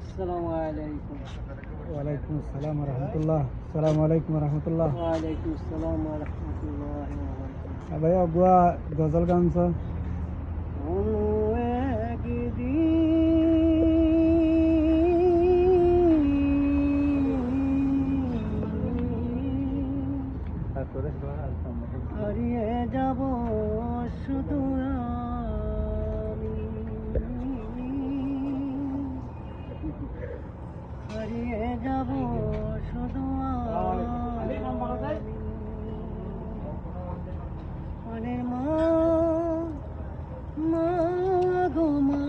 আসসালামু আলাইকুম। ওয়ালাইকুম আসসালাম রহমতুল্লাহ। আসসালামু আলাইকুম রহমতুল্লাহ। ওয়ালাইকুম আসসালাম ওয়া রাহমাতুল্লাহি ওয়া বারাকাতুহু। ভাই অগুয়া গজল গানছ কোনো একদিন হারিয়ে যাব শুধু আমি, হারিয়ে যাব শুধু আমি। মনের মা, মা গো মা,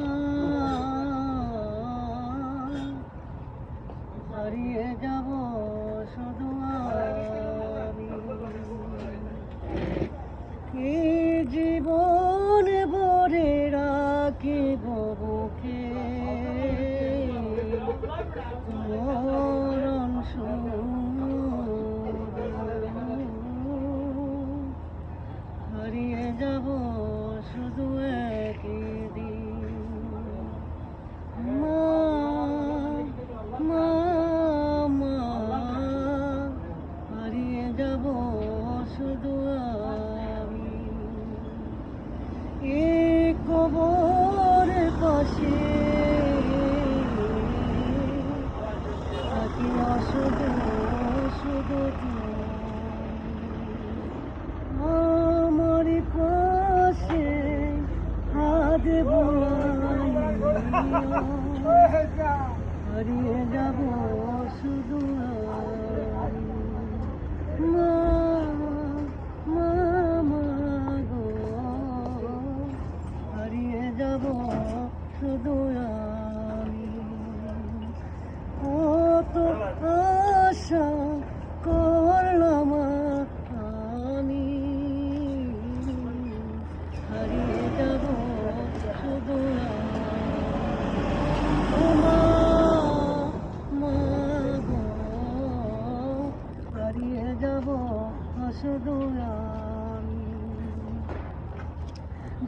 হারিয়ে যাব শুধু আমি। কি জীবন ভরে রাখিব বুকে মরণ হারিয়ে যাব শুধু একদিন। মা, মা, মা, হারিয়ে যাব শুধু আমি। এই কবরের পাশে থাকি শুধু শুধু আমার পাশে হাত বুলাইয়া হারিয়ে যাব শুধু আমি। মা, মা, মা গো, হারিয়ে যাব শুধু আমি। কত আশা করলাম আমি, হারিয়ে যাব শুধু আমি। মা, মা গো, হারিয়ে যাব শুধু আমি।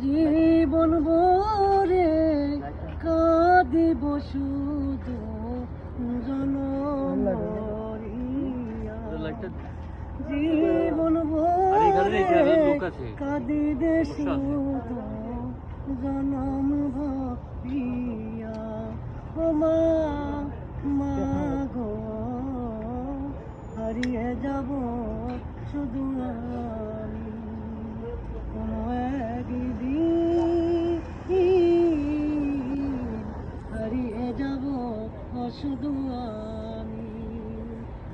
জীবন ভরে কাঁদিব শুধু জনম ভরিয়া। জীবন ভরে কাঁদিবে শুধু জনম ভরিয়া। ও মা, মা গো, হারিয়ে যাব শুধু আমি। কোনো একদিন হারিয়ে যাব শুধু আমি।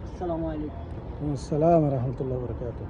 আসসালামু আলাইকুম। আসসালাম রহমতুল্লাহ বরকাতুহ।